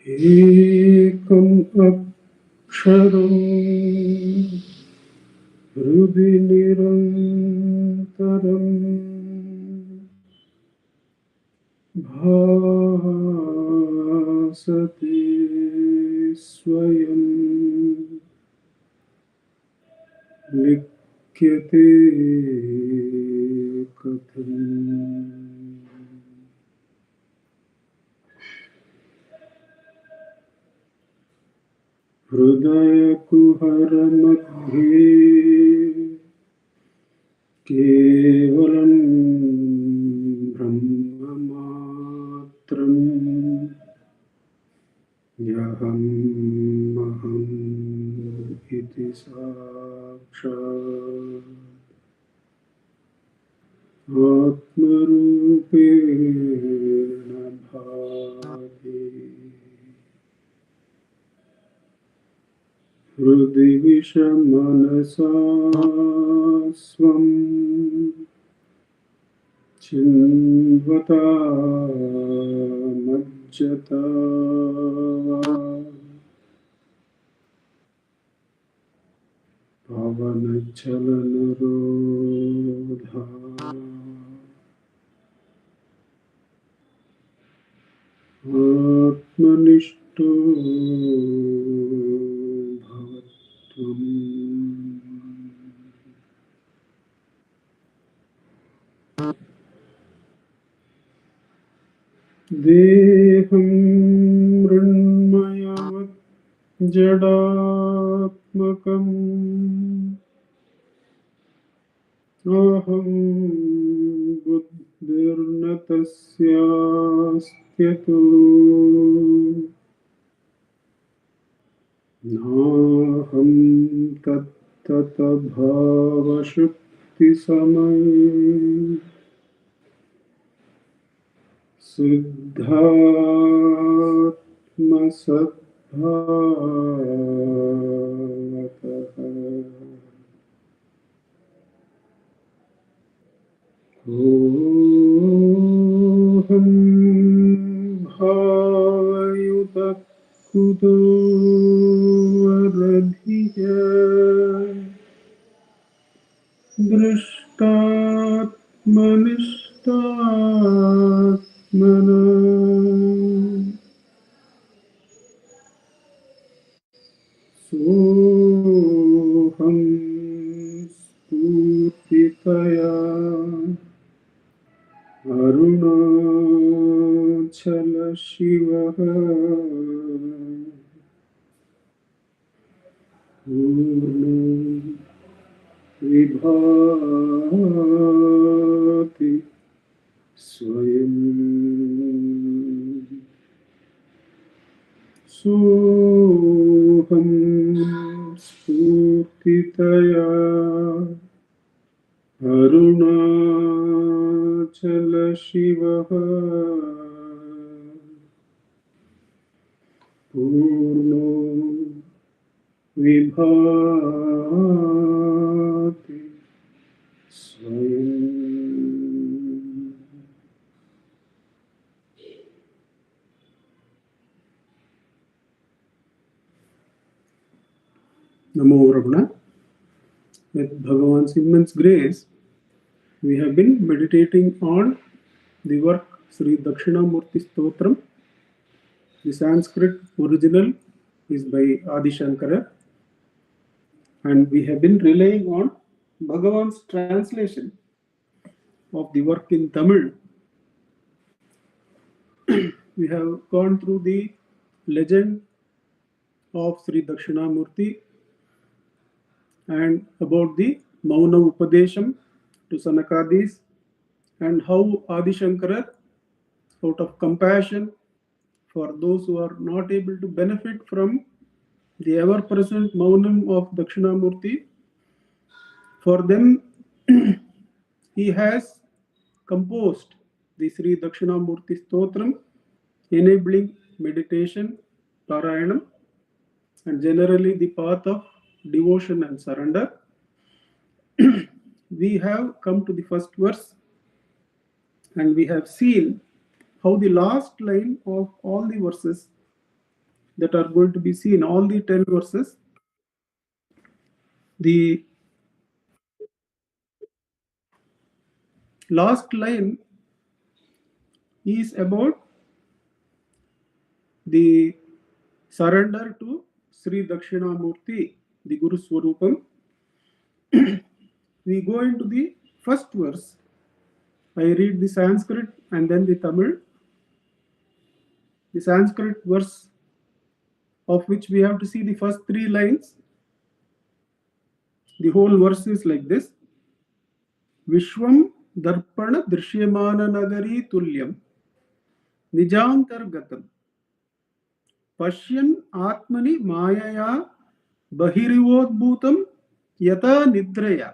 एकम अक्षरम हृदि निरंतरम भासते स्वयं लिख्यते कथम्। हृदय कुहर मध्ये केवलं ब्रह्ममात्रम् यहम् इति साक्षात् आत्मरूपेण भाति। हृदि विषमनसा स्वं चिन्वता मज्जता पवनचलनरोधा आत्मनिष्ठो भवत्वम्। देहं मृण्मयवत् जडात्मकम् अहं बुद्धिर्न तस्यास्त्यतो नाहं तत्तभावशुक्तिसमये सिद्धात्मसद्भावतः कोऽहं भावयुतः कुतो वरधिया दृष्टात्मनिष्टात्मना सोऽहं स्फूर्तितया अरुणाचल शिवः पूर्णो विभाति स्वयं। सोऽहं स्फूर्तितया अरुणाचल शिवः पूर्णो विभाति स्वयं। Namo Ramana. With Bhagavan's immense grace, we have been meditating on the work Sri Dakshinamurthy Stotram. The Sanskrit original is by Adi Shankara, and we have been relying on Bhagavan's translation of the work in Tamil. We have gone through the legend of Sri Dakshinamurthy and about the Mauna Upadesham to Sanakadis, and how Adi Shankara, out of compassion for those who are not able to benefit from the ever-present Maunam of Dakshinamurthy, for them he has composed the Sri Dakshinamurthy Stotram, enabling meditation, Parayanam, and generally the path of devotion and surrender. We have come to the first verse, and we have seen how the last line of all the verses that are going to be seen, all the 10 verses. The last line is about the surrender to Sri Dakshinamurti, the Guru Swarupam. We go into the first verse. I read the Sanskrit and then the Tamil. The Sanskrit verse, of which we have to see the first 3 lines. The whole verse is like this. Vishwam darpana drishyamana nagari tulyam nijantargatam pashyan atmani mayaya bahirivodbhutam yata nidraya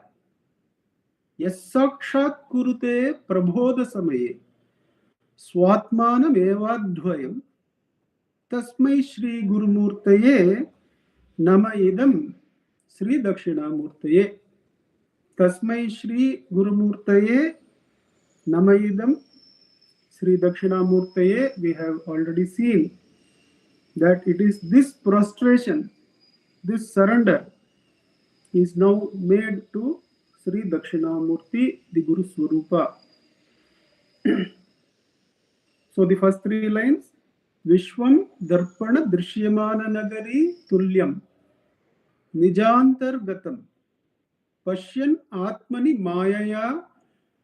yassakshat kurute prabodha samaye swatmanam evadvayam tasmai Shri Gurumurtaye nama idam Sri Dakshinamurtaye. Tasmai Shri Gurumurtaye nama idam Sri Dakshinamurtaye. We have already seen that it is this prostration, this surrender is now made to Sri Dakshinamurti, the Guru Swarupa. So the first 3 lines, Vishwam Darpana Drishyamana Nagari Tulyam Nijantar Gatam Pashyan Atmani Mayaya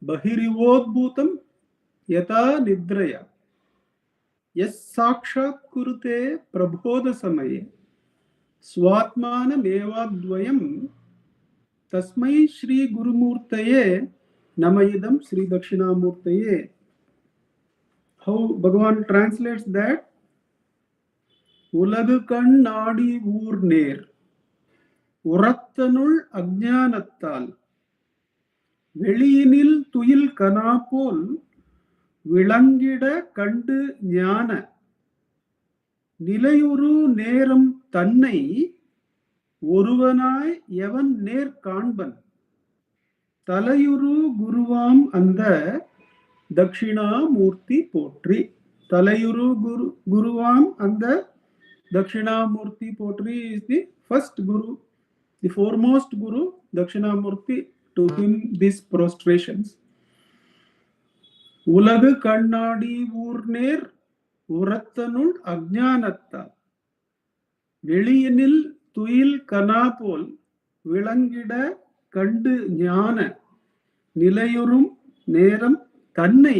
Bahirivodbhutam Yata Nidraya Yas Sakshat Kurute Prabodha Samaye Swatmana Mevadvayam Tasmai Shri Gurumurtaye Namayidam Sri Dakshinamurtaye. How Bhagavan translates that? Ulagu kannadi oorner urattanul ajnanattal வெளியினில் துயில் கனாப்போல் விளங்கிட கண்டு ஞான நிலையுறு நேரம் தன்னை ஒருவனாய் எவன் நேர் காண்பன் தலையுறு குருவாம் அந்த Dakshinamurti Potri. Talayuru Guruvam and the Dakshinamurti Potri is the first Guru, the foremost Guru, Dakshinamurti. To him these prostrations. Ulagu kannadi oorner urattanul ajnanatta வெளியினில் துயில் கனாபோல் விளங்கிட கண்டு ஞான நிலையுறும் நேரம் தன்னை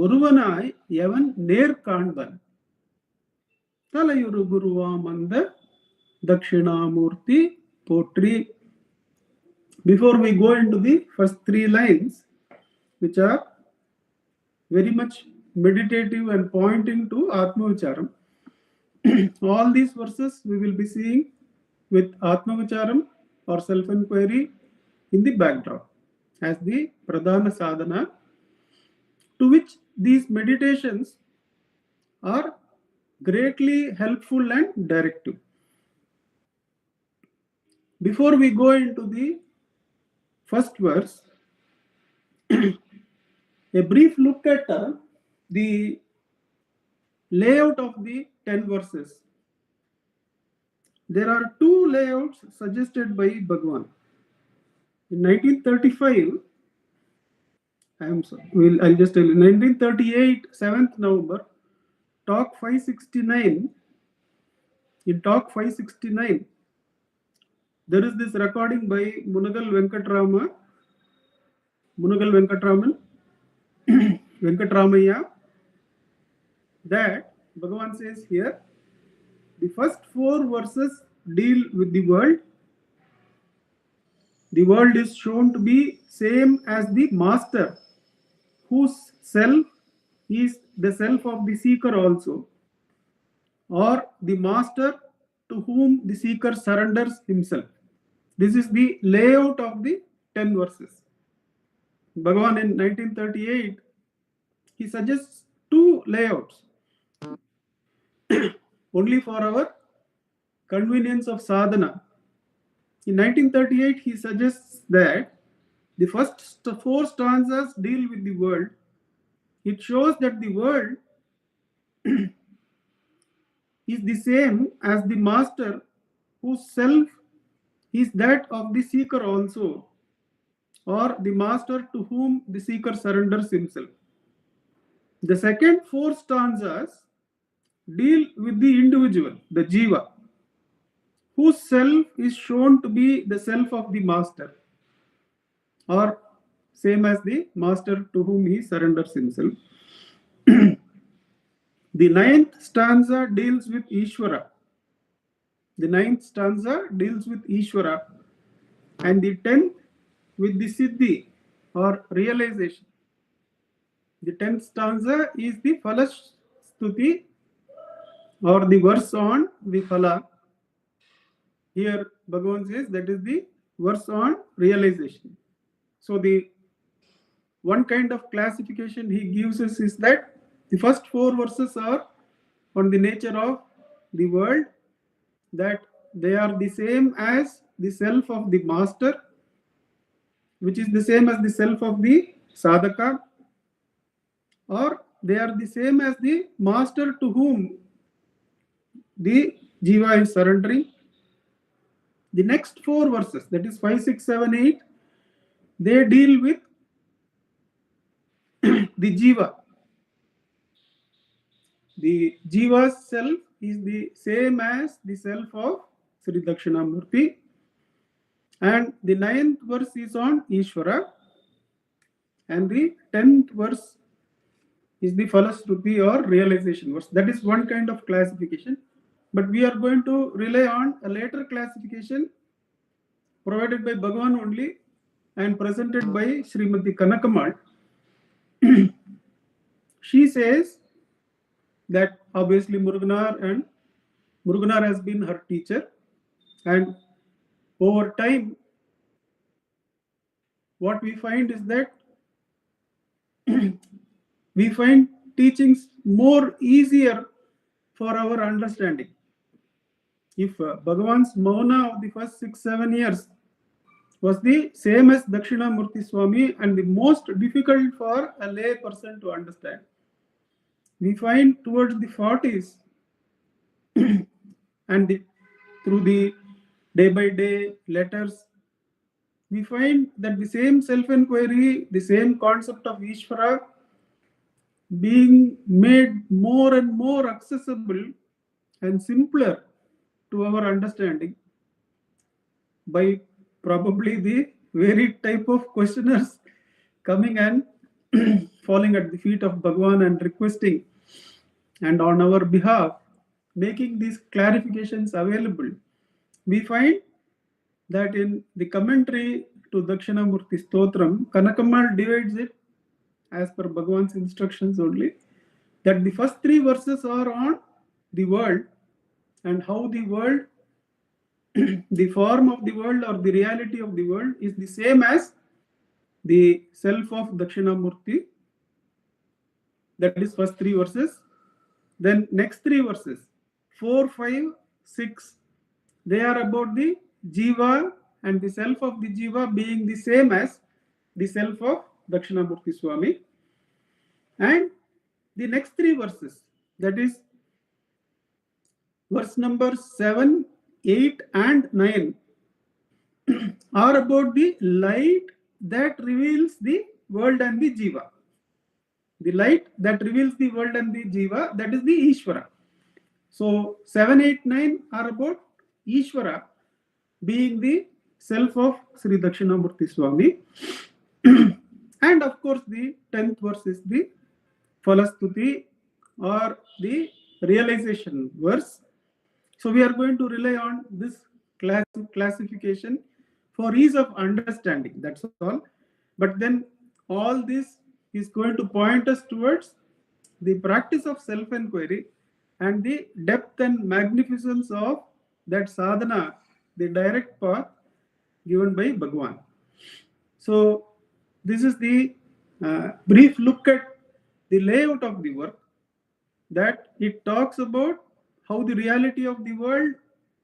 ஒருவனாய் எவன் நேர் காண்பன் தலையுறு குருவாம் அந்த Dakshinamurti Potri. Before we go into the first 3 lines, which are very much meditative and pointing to Atmavicharam, all these verses we will be seeing with Atmavicharam or self-enquiry in the backdrop as the Pradhana Sadhana, to which these meditations are greatly helpful and directive. Before we go into the first verse, a brief look at the layout of the 10 verses. There are 2 layouts suggested by Bhagavan. In 1935, I'll just tell you, 1938, 7th November, talk 569. In talk 569, there is this recording by Munagal Venkatramaya, that Bhagavan says here, the first 4 verses deal with the world. The world is shown to be same as the master, whose self is the self of the seeker also, or the master to whom the seeker surrenders himself. This is the layout of the 10 verses. Bhagavan in 1938, he suggests 2 layouts only for our convenience of sadhana. In 1938, he suggests that the first 4 stanzas deal with the world. It shows that the world is the same as the master whose self is that of the seeker also, or the master to whom the seeker surrenders himself. The second four stanzas deal with the individual, the jiva, whose self is shown to be the self of the master, or same as the master to whom he surrenders himself. The ninth stanza deals with Ishvara. The ninth stanza deals with Ishvara, and the 10th with the Siddhi or realization. The 10th stanza is the Phalastuti or the verse on the Phala. Here Bhagavan says that is the verse on realization. So the one kind of classification he gives us is that the first four verses are on the nature of the world, that they are the same as the self of the master, which is the same as the self of the sadhaka, or they are the same as the master to whom the jiva is surrendering. The next four verses, that is 5, 6, 7, 8, they deal with the jiva. The jiva's self is the same as the self of Sri Dakshinamurthy. And the 9th verse is on Ishvara. And the 10th verse is the Phalastuti or realization verse. That is one kind of classification. But we are going to rely on a later classification provided by Bhagavan only and presented by Srimati Kanakamal. She says that obviously Muruganar has been her teacher, and over time what we find is that we find teachings more easier for our understanding. If Bhagavan's Mauna of the first 6-7 years was the same as Dakshinamurthy Swami and the most difficult for a lay person to understand, we find towards the 40s and through the day by day letters, we find that the same self-enquiry, the same concept of Ishvara being made more and more accessible and simpler to our understanding by probably the varied type of questioners coming and falling at the feet of Bhagavan and requesting, and on our behalf making these clarifications available. We find that in the commentary to Dakshinamurthy Stotram, Kanakamal divides it as per Bhagavan's instructions only, that the first 3 verses are on the world and how the world, the form of the world or the reality of the world is the same as the self of Dakshinamurthy. That is first 3 verses. Then next 3 verses, 4, 5, 6, they are about the jiva and the self of the jiva being the same as the self of Dakshinamurthy Swami. And the next 3 verses, that is verse number 7, 8 and 9, are about the light that reveals the world and the jiva. The light that reveals the world and the jiva, that is the Ishvara. So 7, 8, 9 are about Ishvara being the self of Sri Dakshinamurthy Swami. And of course the 10th verse is the Phalastuti or the realization verse. So we are going to rely on this classification for ease of understanding, that's all. But then all this is going to point us towards the practice of self-enquiry and the depth and magnificence of that sadhana, the direct path given by Bhagavan. So this is the brief look at the layout of the work, that it talks about how the reality of the world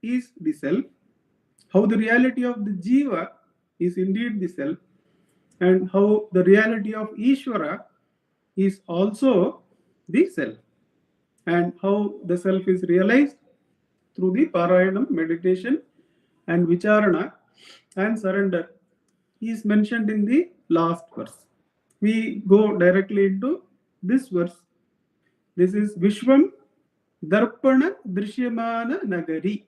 is the self, how the reality of the jiva is indeed the self, and how the reality of Ishvara is also the self. and how the self is realized through the Parayanam, meditation, and Vicharana and surrender is mentioned in the last verse. We go directly into this verse. This is Vishwam Darpana Drishyamana Nagari.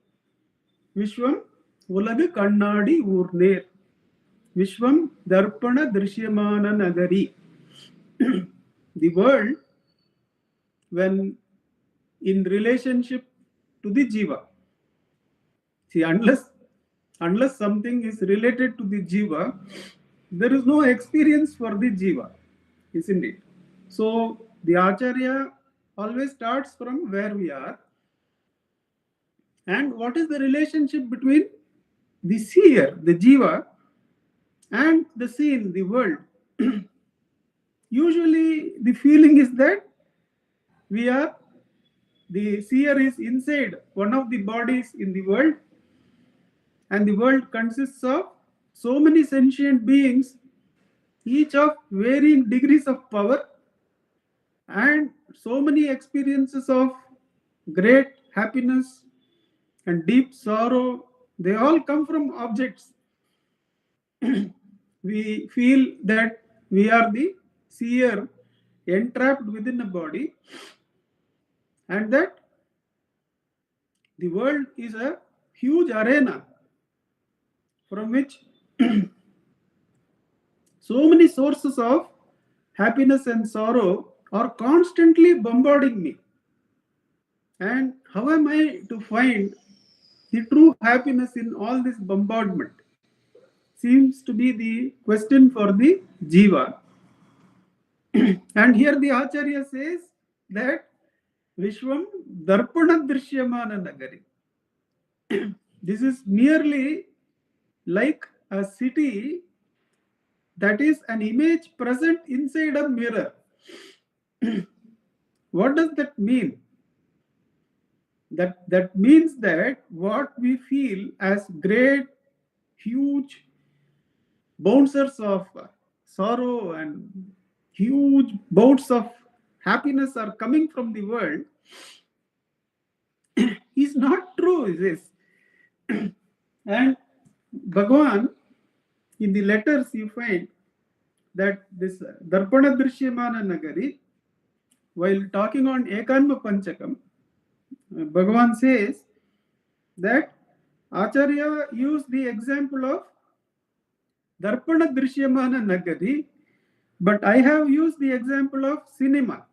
Vishwam Ulagu Kannadi Urner. Vishwam Darpana Drishyamana Nagari. The world, when in relationship to the Jiva. See, unless something is related to the Jiva, there is no experience for the Jiva, isn't it? So the Acharya always starts from where we are. And what is the relationship between the seer, the Jiva, and the seen, the world? Usually the feeling is that the seer is inside one of the bodies in the world, and the world consists of so many sentient beings, each of varying degrees of power, and so many experiences of great happiness and deep sorrow. They all come from objects. We feel that we are the seer entrapped within a body, and that the world is a huge arena from which so many sources of happiness and sorrow are constantly bombarding me. And how am I to find the true happiness in all this bombardment? Seems to be the question for the Jiva. And here the Acharya says that Vishwam Darpana Drishyamana Nagari. This is merely like a city that is an image present inside a mirror. What does that mean? That means that what we feel as great, huge bouncers of sorrow and huge bouts of happiness are coming from the world is not true, is this? And Bhagavan, in the letters you find that this Darpana Drishyamana Nagari, while talking on Ekanma Panchakam, Bhagavan says that Acharya used the example of Darpana Drishyamana Nagari, but I have used the example of cinema.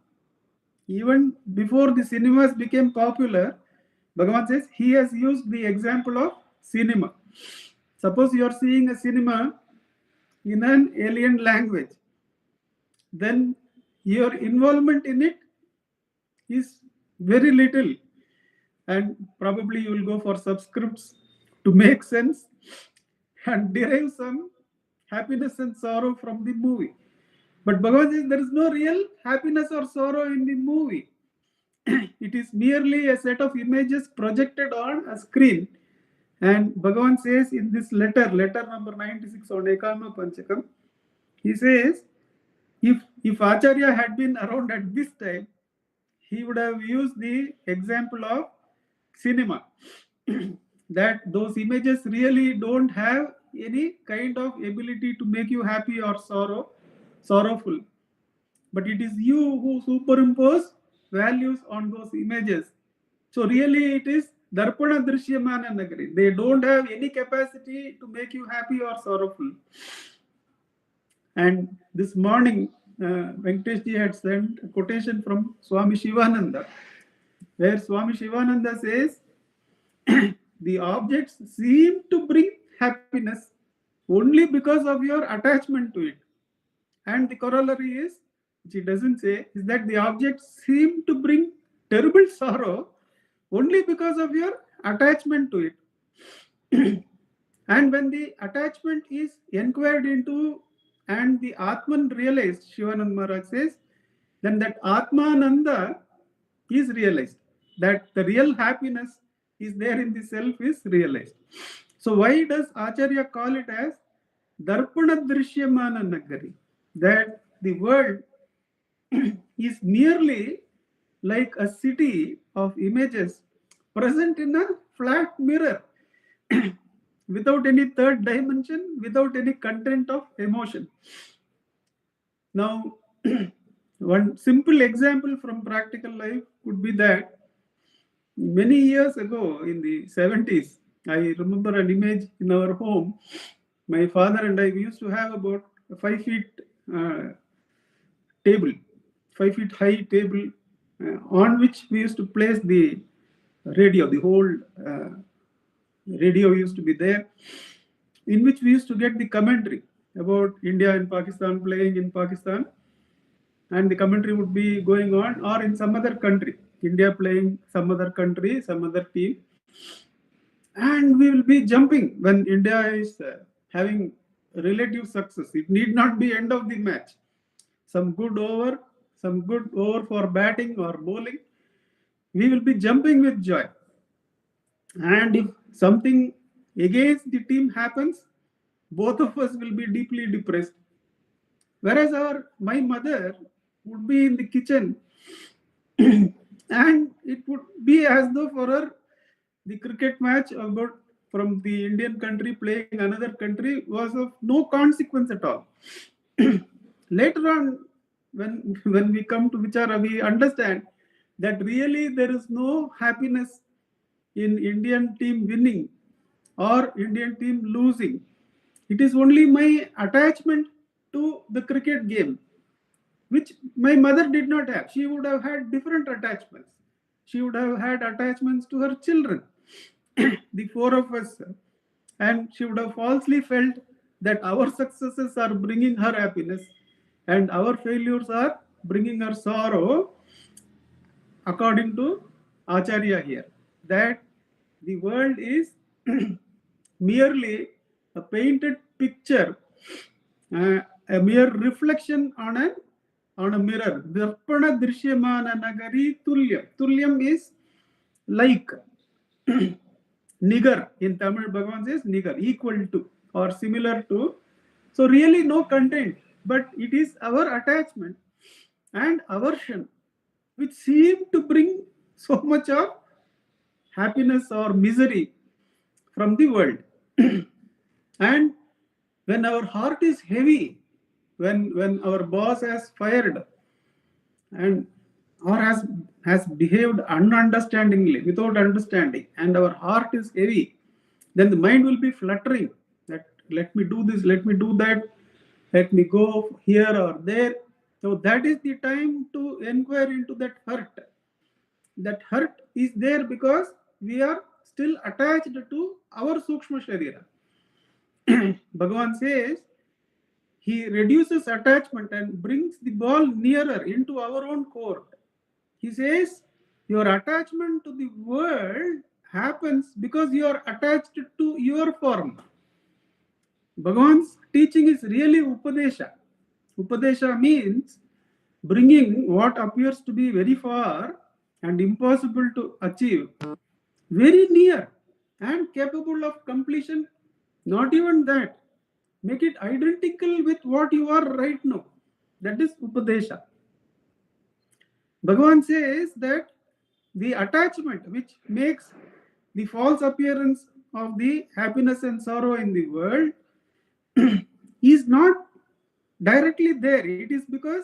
Even before the cinemas became popular, Bhagavan says he has used the example of cinema. Suppose you are seeing a cinema in an alien language, then your involvement in it is very little, and probably you will go for subscripts to make sense and derive some happiness and sorrow from the movie. But Bhagavan says there is no real happiness or sorrow in the movie. It is merely a set of images projected on a screen. And Bhagavan says in this letter number 96 on Ekama Panchakam, he says, if Acharya had been around at this time, he would have used the example of cinema. That those images really don't have any kind of ability to make you happy or sorrowful. But it is you who superimpose values on those images. So really it is Darpana Drishyamana Nagari. They don't have any capacity to make you happy or sorrowful. And this morning, Venkateshji had sent a quotation from Swami Shivananda, where Swami Shivananda says, the objects seem to bring happiness only because of your attachment to it. And the corollary is, which he doesn't say, is that the objects seem to bring terrible sorrow only because of your attachment to it. And when the attachment is inquired into and the Atman realized, Shivanand Maharaj says, then that Atmananda is realized. That the real happiness is there in the self is realized. So why does Acharya call it as Darpana Drishyamana Nagari? That the world is merely like a city of images present in a flat mirror without any third dimension, without any content of emotion. Now, one simple example from practical life could be that many years ago in the 70s, I remember an image in our home. My father and I, we used to have about a 5 feet uh, table, 5 feet high table on which we used to place the radio. The whole radio used to be there, in which we used to get the commentary about India and Pakistan playing in Pakistan, and the commentary would be going on, or in some other country, India playing some other country, some other team, and we will be jumping when India is having relative success. It need not be end of the match. Some good over for batting or bowling, we will be jumping with joy. And if something against the team happens, both of us will be deeply depressed. Whereas my mother would be in the kitchen and it would be as though for her the cricket match about from the Indian country playing another country was of no consequence at all. Later on, when we come to Vichara, we understand that really there is no happiness in Indian team winning or Indian team losing. It is only my attachment to the cricket game, which my mother did not have. She would have had different attachments. She would have had attachments to her children, the four of us, and she would have falsely felt that our successes are bringing her happiness and our failures are bringing her sorrow, according to Acharya here, that the world is merely a painted picture, a mere reflection on a mirror. Darpana drishyamana nagari tulyam. Tulyam is like. Nigar in Tamil, Bhagavan says nigar, equal to or similar to. So really no content, but it is our attachment and aversion which seem to bring so much of happiness or misery from the world. And when our heart is heavy, when our boss has fired and or has behaved ununderstandingly, without understanding, and our heart is heavy, then the mind will be fluttering that let me do this, let me do that, let me go here or there. So that is the time to inquire into that hurt. That hurt is there because we are still attached to our Sukshma Sharira. Bhagavan says he reduces attachment and brings the ball nearer into our own court. He says your attachment to the world happens because you are attached to your form. Bhagavan's teaching is really Upadesha. Upadesha means bringing what appears to be very far and impossible to achieve very near and capable of completion. Not even that. Make it identical with what you are right now. That is Upadesha. Bhagavan says that the attachment which makes the false appearance of the happiness and sorrow in the world is not directly there. It is because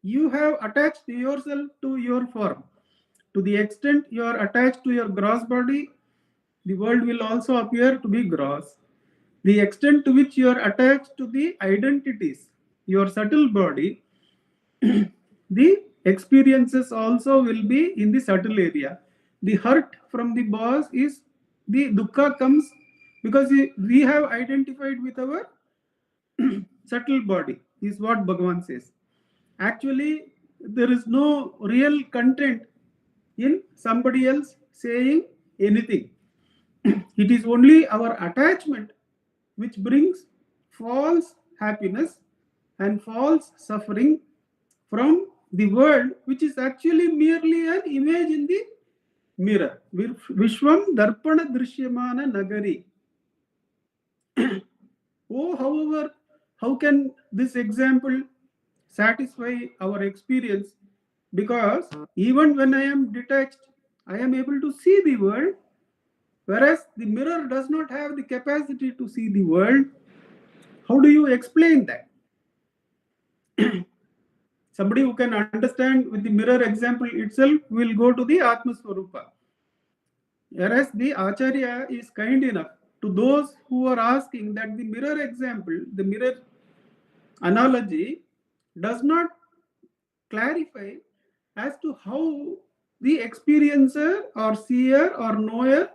you have attached yourself to your form. To the extent you are attached to your gross body, the world will also appear to be gross. The extent to which you are attached to the identities, your subtle body, the experiences also will be in the subtle area. The hurt from the boss is the dukkha comes because we have identified with our subtle body, is what Bhagavan says. Actually, there is no real content in somebody else saying anything. It is only our attachment which brings false happiness and false suffering from the world, which is actually merely an image in the mirror. Vishwam Darpana Drishyamana Nagari. Oh, how can this example satisfy our experience? Because even when I am detached, I am able to see the world, whereas the mirror does not have the capacity to see the world. How do you explain that? Somebody who can understand with the mirror example itself will go to the Atma Swarupa. Whereas the Acharya is kind enough to those who are asking that the mirror example, the mirror analogy does not clarify as to how the experiencer or seer or knower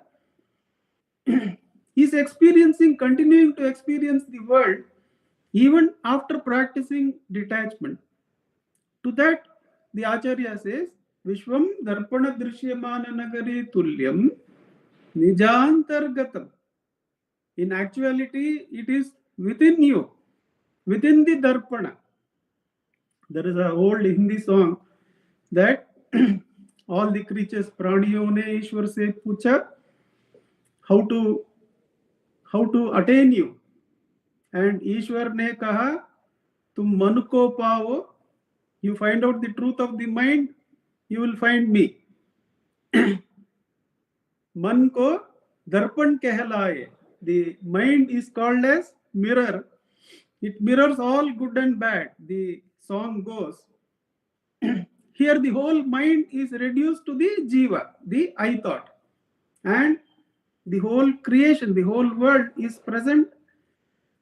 is experiencing, continuing to experience the world even after practicing detachment. To that, the Acharya says, Vishwam Darpana Drishyamana Nagari Tulyam Nijantargatam. In actuality, it is within you, within the Darpana. There is an old Hindi song that all the creatures, praniyon ne Ishwar se pucha how to attain you. And Ishwar ne kaha, tum man ko pao, you find out the truth of the mind, you will find me. Man ko darpan kehlaye. The mind is called as mirror. It mirrors all good and bad. The song goes. Here the whole mind is reduced to the jiva, the I thought. And the whole creation, the whole world is present.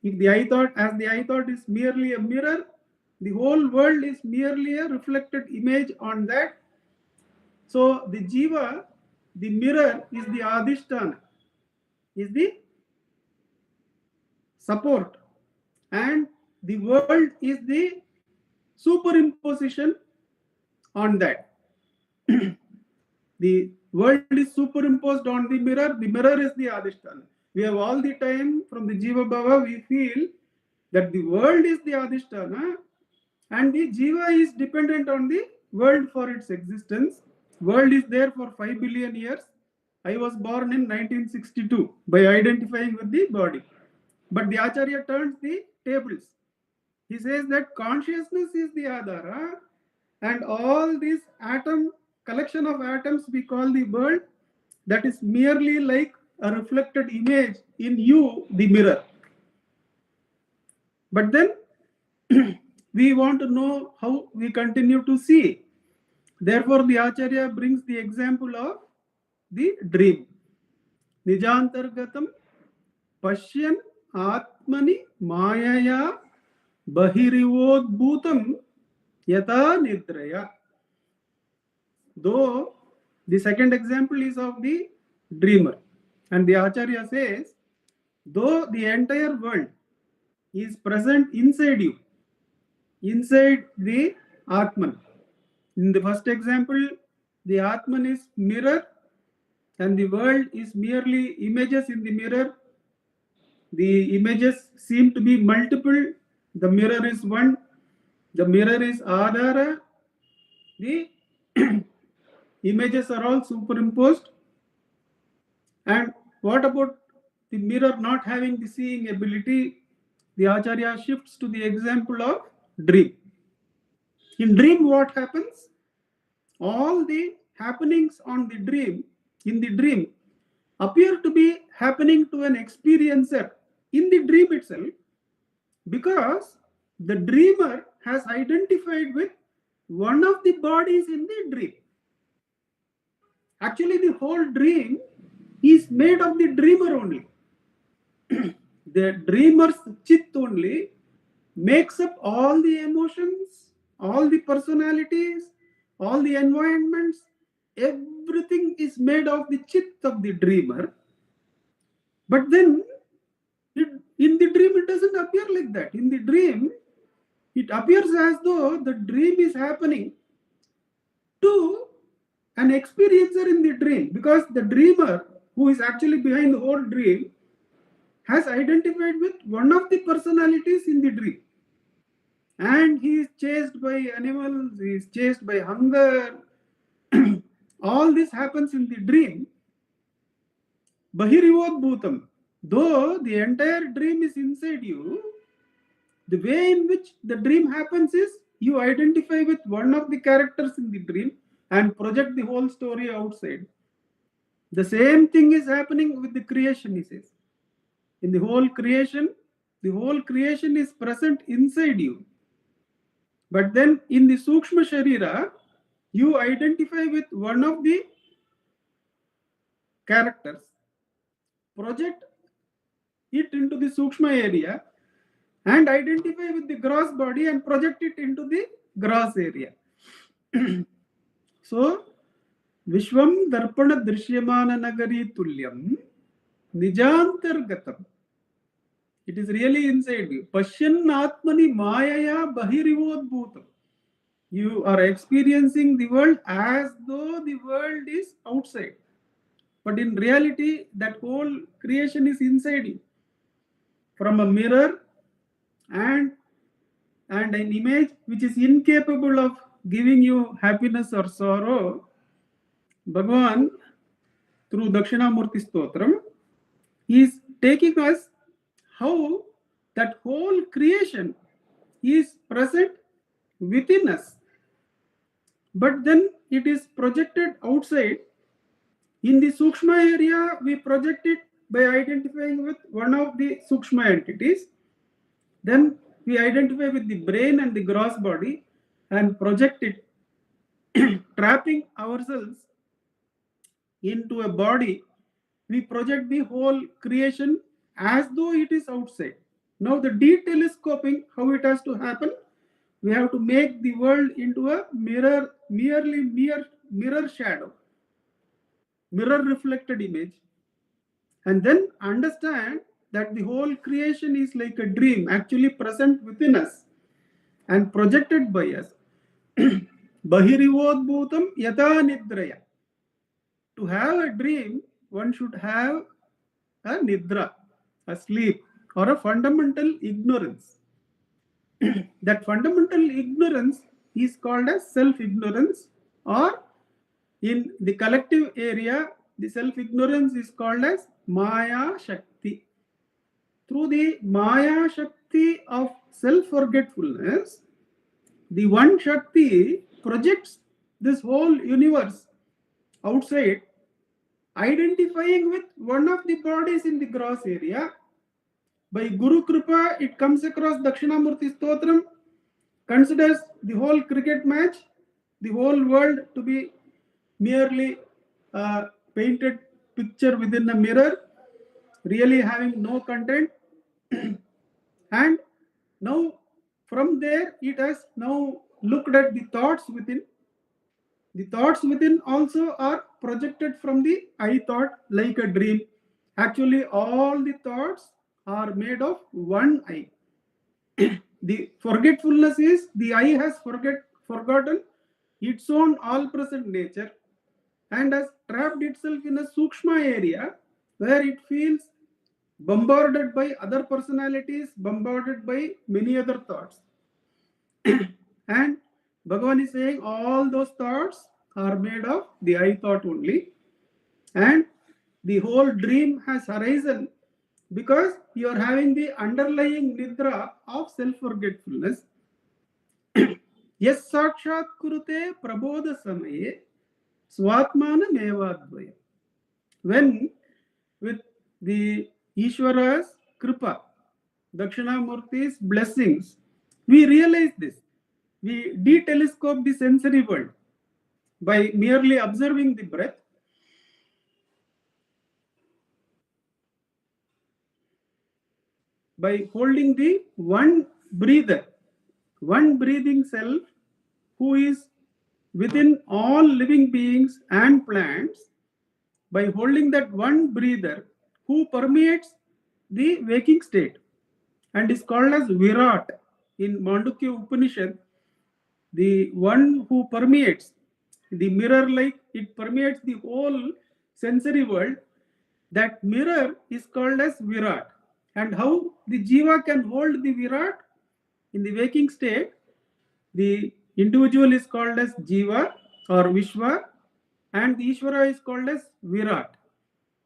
If the I thought, as the I thought is merely a mirror, the whole world is merely a reflected image on that. So the jiva, the mirror, is the adhisthana, is the support, and the world is the superimposition on that. The world is superimposed on the mirror is the adhisthana. We have all the time from the jiva bhava, we feel that the world is the adhisthana and the jiva is dependent on the world for its existence. World is there for 5 billion years. I was born in 1962 by identifying with the body. But the Acharya turns the tables. He says that consciousness is the adhara, and all this collection of atoms we call the world, that is merely like a reflected image in you, the mirror. But then we want to know how we continue to see. Therefore, the Acharya brings the example of the dream. Nijantargatam Pashyan Atmani Mayaya Bahirivodbhutam Yata Nidraya. Though the second example is of the dreamer, and the Acharya says, though the entire world is present inside you, inside the Atman. In the first example, the Atman is mirror and the world is merely images in the mirror. The images seem to be multiple. The mirror is one. The mirror is Adhara. The images are all superimposed. And what about the mirror not having the seeing ability? The Acharya shifts to the example of dream. In dream, what happens? All the happenings on the dream, in the dream, appear to be happening to an experiencer in the dream itself, because the dreamer has identified with one of the bodies in the dream. Actually, the whole dream is made of the dreamer only. The dreamer's chit only makes up all the emotions, all the personalities, all the environments. Everything is made of the chit of the dreamer. But then, in the dream, it doesn't appear like that. In the dream, it appears as though the dream is happening to an experiencer in the dream, because the dreamer, who is actually behind the whole dream, has identified with one of the personalities in the dream. And he is chased by animals, he is chased by hunger. All this happens in the dream. Bahirivodbhutam. Though the entire dream is inside you, the way in which the dream happens is you identify with one of the characters in the dream and project the whole story outside. The same thing is happening with the creation, he says. In the whole creation is present inside you. But then in the Sukshma Sharira, you identify with one of the characters, project it into the Sukshma area, and identify with the gross body and project it into the gross area. So, Vishwam Darpana Drishyamana Nagari Tulyam Nijantargatam. It is really inside you. Pashyan Atmani Mayaya Bahirivodbhutam. You are experiencing the world as though the world is outside. But in reality, that whole creation is inside you. From a mirror and an image which is incapable of giving you happiness or sorrow, Bhagavan, through Dakshinamurthy Stotram, is taking us how that whole creation is present within us. But then it is projected outside. In the Sukshma area, we project it by identifying with one of the Sukshma entities. Then we identify with the brain and the gross body and project it, trapping ourselves into a body. We project the whole creation as though it is outside. Now the de-telescoping, how it has to happen, we have to make the world into a mirror shadow, mirror reflected image, and then understand that the whole creation is like a dream actually present within us and projected by us. Bahirivodbhutam yata nidraya. To have a dream, one should have a nidra, a sleep, or a fundamental ignorance. That fundamental ignorance is called as self-ignorance, or in the collective area, the self-ignorance is called as Maya Shakti. Through the Maya Shakti of self-forgetfulness, the one Shakti projects this whole universe outside, identifying with one of the bodies in the gross area. By Guru Kripa, it comes across Dakshinamurthy Stotram, considers the whole cricket match, the whole world to be merely a painted picture within a mirror, really having no content. And now from there, it has now looked at the thoughts within. The thoughts within also are projected from the I thought like a dream. Actually, all the thoughts are made of one I. The forgetfulness is the I has forgotten its own all-present nature and has trapped itself in a Sukshma area where it feels bombarded by other personalities, bombarded by many other thoughts. And Bhagavan is saying all those thoughts are made of the I thought only. And the whole dream has arisen because you are having the underlying nidra of self-forgetfulness. Yes sakshat kurute prabodha samaye swatmana mevadvaya. When with the Ishwara's kripa, Dakshinamurthi's blessings, we realize this. We de-telescope the sensory world by merely observing the breath. By holding the one breather, one breathing self who is within all living beings and plants, by holding that one breather who permeates the waking state and is called as Virat in Mandukya Upanishad, the one who permeates the mirror, like it permeates the whole sensory world. That mirror is called as Virat. And how the Jiva can hold the Virat in the waking state, the individual is called as Jiva or Vishwa, and the Ishvara is called as Virat.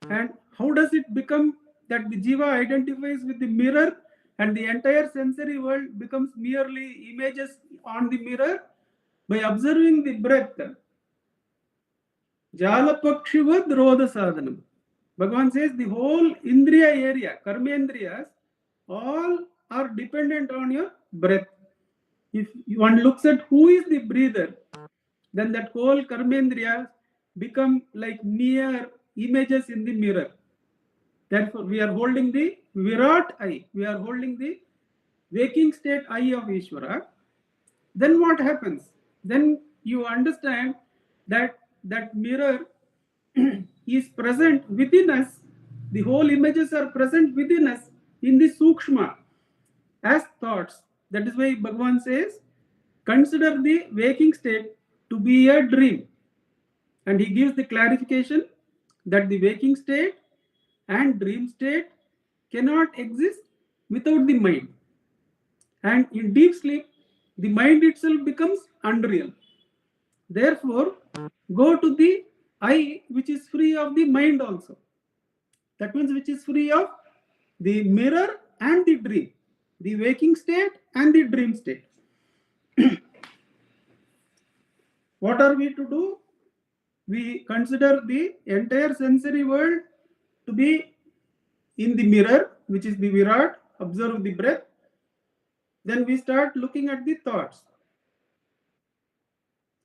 And how does it become that the Jiva identifies with the mirror and the entire sensory world becomes merely images on the mirror. By observing the breath, Jalapakshivad Rodha Sadhanam. Bhagavan says the whole Indriya area, Karmendriyas, all are dependent on your breath. If one looks at who is the breather, then that whole Karmendriyas become like mere images in the mirror. Therefore, we are holding the Virat eye, we are holding the waking state eye of Ishvara. Then what happens? Then you understand that that mirror is present within us. The whole images are present within us in the Sukshma as thoughts. That is why Bhagavan says, consider the waking state to be a dream. And he gives the clarification that the waking state and dream state cannot exist without the mind. And in deep sleep, the mind itself becomes unreal. Therefore, go to the eye which is free of the mind also. That means which is free of the mirror and the dream, the waking state and the dream state. What are we to do? We consider the entire sensory world to be in the mirror, which is the Virat, observe the breath. Then we start looking at the thoughts.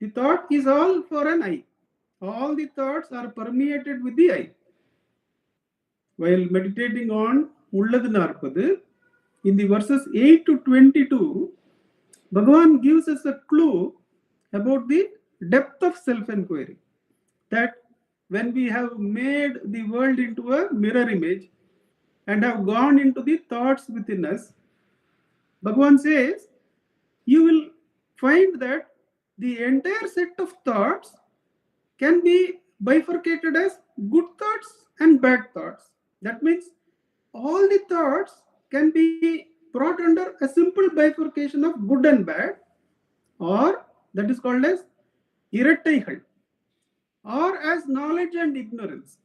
The thought is all for an eye. All the thoughts are permeated with the eye. While meditating on Ulladu Narpadu, in the verses 8 to 22, Bhagavan gives us a clue about the depth of self-enquiry. That when we have made the world into a mirror image and have gone into the thoughts within us, Bhagavan says, you will find that the entire set of thoughts can be bifurcated as good thoughts and bad thoughts. That means all the thoughts can be brought under a simple bifurcation of good and bad, or that is called as Irattaigal, or as knowledge and ignorance.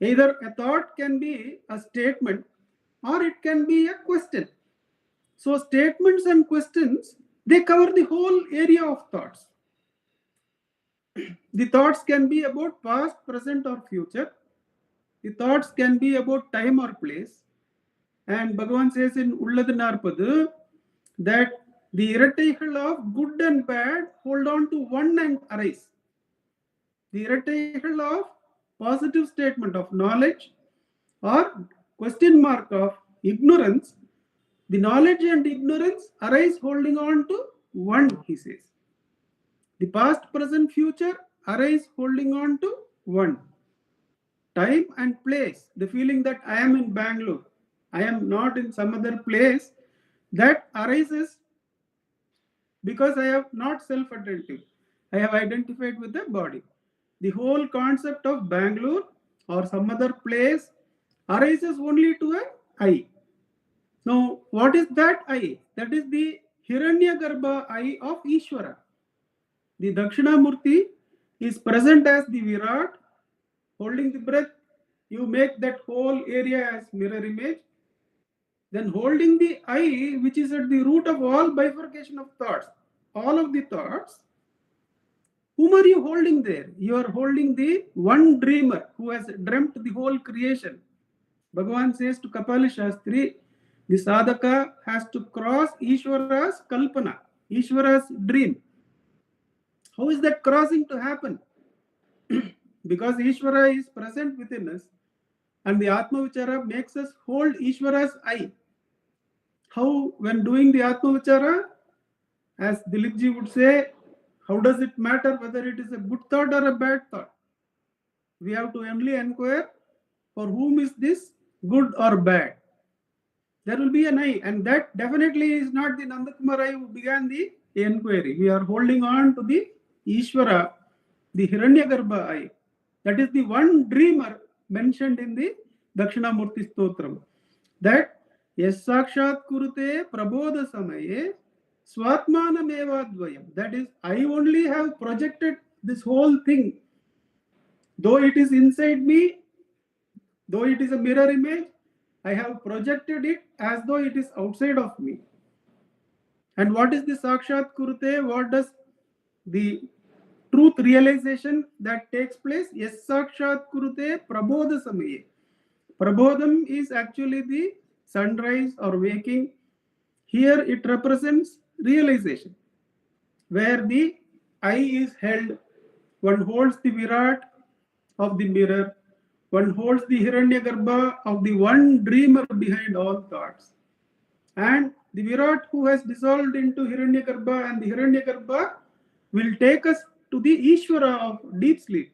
Either a thought can be a statement or it can be a question. So statements and questions, they cover the whole area of thoughts. The thoughts can be about past, present or future. The thoughts can be about time or place. And Bhagavan says in Ulladu Narpadu that the Irattaigal of good and bad hold on to one and arise. The Irattaigal of positive statement of knowledge or question mark of ignorance, the knowledge and ignorance arise holding on to one, he says. The past, present, future arise holding on to one. Time and place, the feeling that I am in Bengaluru, I am not in some other place, that arises because I have not self-attentive. I have identified with the body. The whole concept of Bengaluru or some other place arises only to an I. Now, what is that I? That is the Hiranyagarbha I of Ishvara. The Dakshinamurthy is present as the Virat, holding the breath. You make that whole area as mirror image. Then holding the I, which is at the root of all bifurcation of thoughts, all of the thoughts, whom are you holding there? You are holding the one dreamer who has dreamt the whole creation. Bhagavan says to Kapali Shastri, the sadhaka has to cross Ishvara's kalpana, Ishvara's dream. How is that crossing to happen? Because Ishvara is present within us and the Atma Vichara makes us hold Ishvara's I. How, when doing the Atma Vichara, as Dilipji would say, how does it matter whether it is a good thought or a bad thought? We have to only inquire for whom is this good or bad. There will be an I, and that definitely is not the Nandakumar I who began the inquiry. We are holding on to the Ishvara, the Hiranyagarbha I. That is the one dreamer mentioned in the Dakshinamurthy Stotram. That yes sakshat kurute prabodha samaye swatmanam evadvayam. That is, I only have projected this whole thing. Though it is inside me, though it is a mirror image, I have projected it as though it is outside of me. And what is the Sakshat Kurute? What does the truth realization that takes place? Yes, Sakshat Kurute Prabodha Samaye. Prabodham is actually the sunrise or waking. Here it represents realization, where the eye is held. One holds the Virat of the mirror. One holds the Hiranyagarbha of the one dreamer behind all thoughts. And the Virat who has dissolved into Hiranyagarbha, and the Hiranyagarbha will take us to the Ishvara of deep sleep,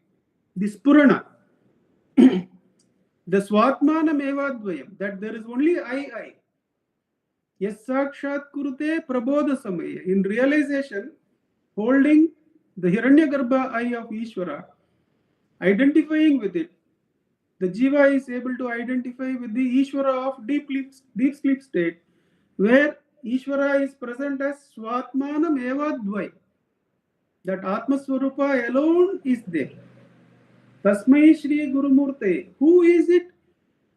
the Spurana. The Swatmanam Evadvayam, that there is only I. Yes, Sakshat Kurute Prabodha Samaya. In realization, holding the Hiranyagarbha eye of Ishvara, identifying with it, the Jiva is able to identify with the Ishvara of deep sleep state, where Ishvara is present as Swatmanam Evadvai. That Atma Swarupa alone is there. Tasmai Shri Gurumurte. Who is it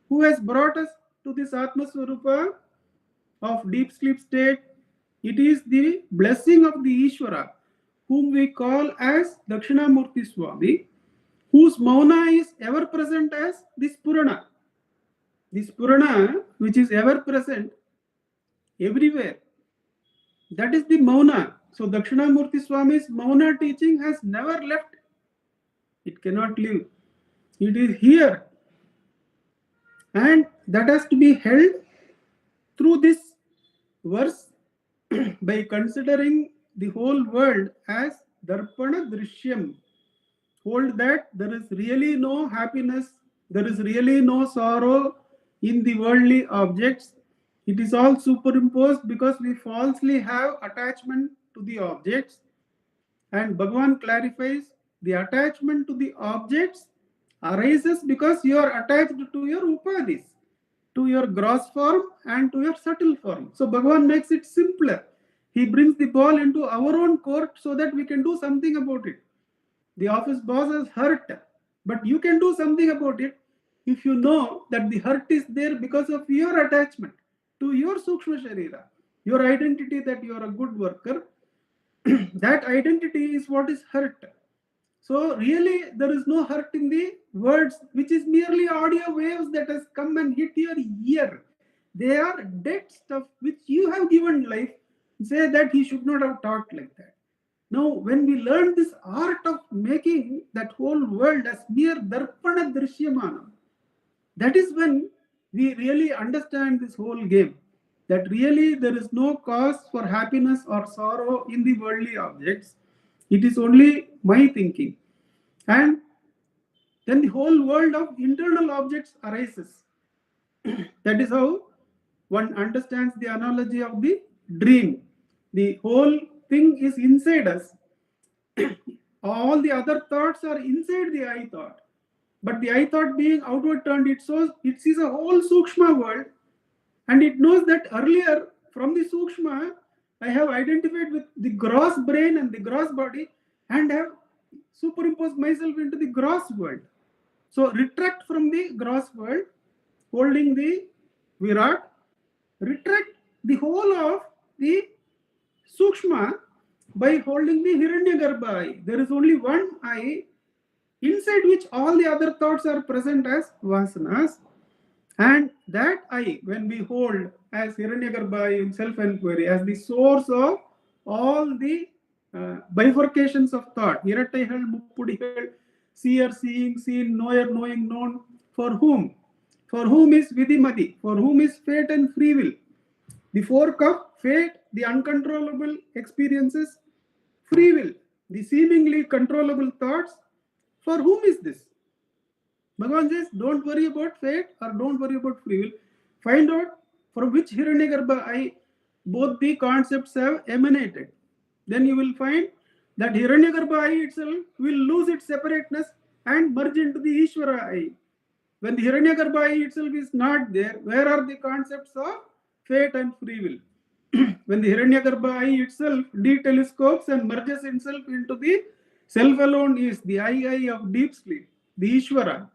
who has brought us to this Atma Swarupa of deep sleep state? It is the blessing of the Ishvara, whom we call as Dakshinamurthy Swami, whose Mauna is ever present as this Purana. This Purana, which is ever present everywhere, that is the Mauna. So Dakshinamurthy Swami's Mauna teaching has never left. It cannot leave. It is here. And that has to be held through this verse by considering the whole world as Darpana Drishyam. Hold that there is really no happiness, there is really no sorrow in the worldly objects. It is all superimposed because we falsely have attachment to the objects. And Bhagavan clarifies the attachment to the objects arises because you are attached to your upadhis, to your gross form and to your subtle form. So Bhagavan makes it simpler. He brings the ball into our own court so that we can do something about it. The office boss is hurt, but you can do something about it if you know that the hurt is there because of your attachment to your Sukshma Sharira, your identity that you are a good worker. That identity is what is hurt. So really there is no hurt in the words, which is merely audio waves that has come and hit your ear. They are dead stuff which you have given life. Say that he should not have talked like that. Now, when we learn this art of making that whole world as mere darpana drishyamana, that is when we really understand this whole game. That really there is no cause for happiness or sorrow in the worldly objects. It is only my thinking. And then the whole world of internal objects arises. That is how one understands the analogy of the dream. The whole thing is inside us. All the other thoughts are inside the I thought. But the I thought being outward turned, it sees a whole Sukshma world, and it knows that earlier from the Sukshma, I have identified with the gross brain and the gross body and have superimposed myself into the gross world. So retract from the gross world, holding the Virat, retract the whole of the Sukshma by holding the Hiranyagarbha eye. There is only one eye inside which all the other thoughts are present as vasanas. And that eye, when we hold as Hiranyagarbha in self-enquiry, as the source of all the bifurcations of thought, Irattaigal, Muppudigal, seer, seeing, seen, knower, knowing, known, for whom? For whom is Vidimati? For whom is fate and free will? The fork of fate, the uncontrollable experiences, free will, the seemingly controllable thoughts. For whom is this? Bhagavan says, don't worry about fate or don't worry about free will. Find out from which Hiranyagarbha eye both the concepts have emanated. Then you will find that Hiranyagarbha eye itself will lose its separateness and merge into the Ishvara eye. When the Hiranyagarbha eye itself is not there, where are the concepts of fate and free will? When the Hiranyagarbha eye itself de-telescopes and merges itself into the self alone is the eye of deep sleep, the Ishvara,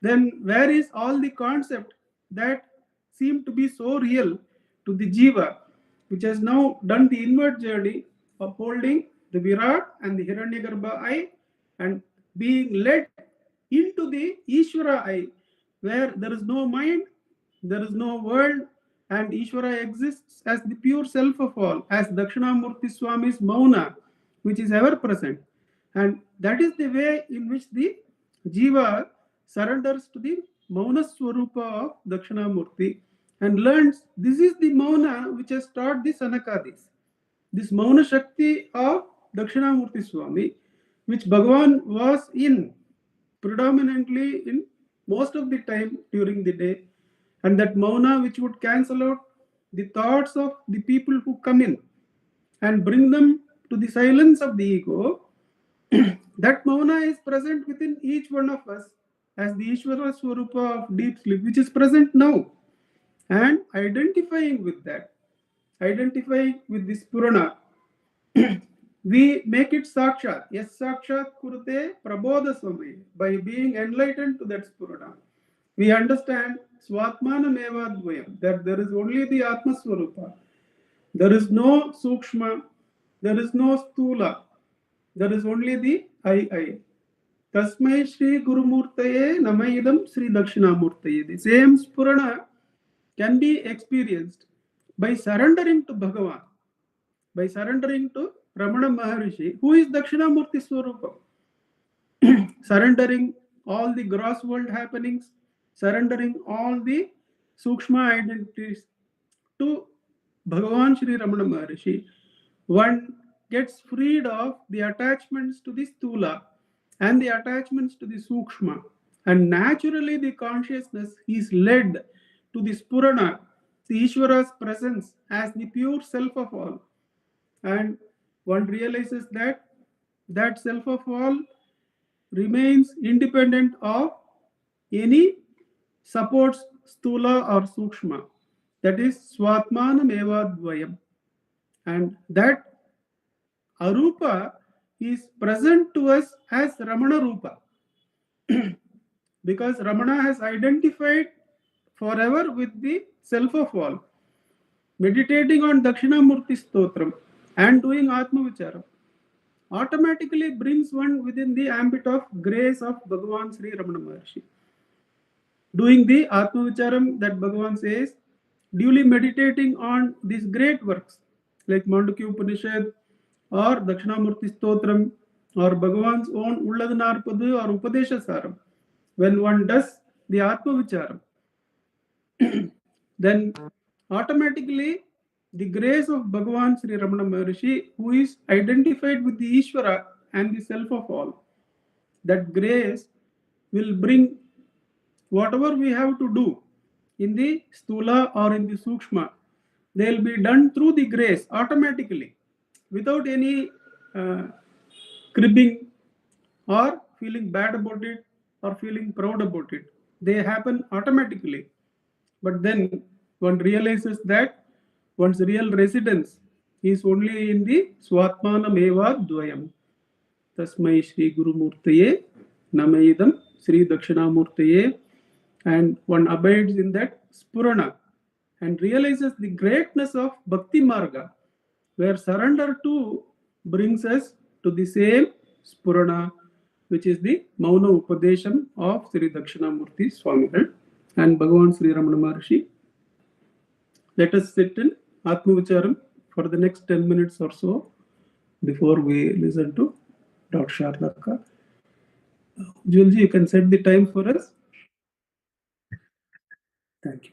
then where is all the concept that seem to be so real to the Jiva, which has now done the inward journey of holding the Virat and the Hiranyagarbha I and being led into the Ishvara I, where there is no mind, there is no world, and Ishvara exists as the pure self of all, as Dakshinamurti Swami's Mauna, which is ever present. And that is the way in which the Jiva surrenders to the Mauna Swarupa of Dakshinamurti and learns this is the Mauna which has taught the Sanakadis. This Mauna Shakti of Dakshinamurti Swami, which Bhagavan was in predominantly in most of the time during the day, and that Mauna which would cancel out the thoughts of the people who come in and bring them to the silence of the ego, that Mauna is present within each one of us as the Ishvara Swarupa of deep sleep, which is present now. And identifying with that, identifying with this Purana, we make it Sakshat. Yes, Sakshat Kurute Prabodha Swami. By being enlightened to that Purana, we understand Swatmana Meva Dvayam, that there is only the Atma Swarupa. There is no Sukshma, there is no Stula, there is only the I. Tasmai Shri Gurumurtaye Namaidam Sri Dakshinamurtaye. The same Spurana can be experienced by surrendering to Bhagavan, by surrendering to Ramana Maharishi, who is Dakshinamurti Swarupa. Surrendering all the gross world happenings, surrendering all the Sukshma identities to Bhagavan Sri Ramana Maharishi, one gets freed of the attachments to the Stula and the attachments to the Sukshma. And naturally, the consciousness is led to the Spurana, the Ishvara's presence as the pure self of all. And one realizes that that self of all remains independent of any supports Stula or Sukshma. That is Swatmanam Eva Dvayam. And that Arupa is present to us as Ramana Rupa. Because Ramana has identified forever with the self of all. Meditating on Dakshinamurthy Stotram and doing Atma Vicharam automatically brings one within the ambit of grace of Bhagavan Sri Ramana Maharshi. Doing the Atma Vicharam that Bhagavan says, duly meditating on these great works like Mandukya Upanishad or Dakshinamurti Stotram or Bhagavan's own Ulladanarpadu or Upadesha Saram. When one does the Atma Vicharam, then automatically the grace of Bhagavan Sri Ramana Maharishi, who is identified with the Ishvara and the self of all, that grace will bring whatever we have to do in the Stula or in the Sukshma, they will be done through the grace automatically without any cribbing or feeling bad about it or feeling proud about it. They happen automatically. But then one realizes that one's real residence is only in the Swatmanam Eva Dvayam. Tasmai Shri Guru Murtaye Namaidam Sri Dakshinamurtaye, and one abides in that Spurana and realizes the greatness of Bhakti Marga, where surrender too brings us to the same Spurana, which is the Mauna Upadesham of Sri Dakshinamurti Swami and Bhagavan Sri Ramana Maharshi. Let us sit in Atma Vicharam for the next 10 minutes or so before we listen to Dr. Sharlaka. Julji, you can set the time for us. Thank you.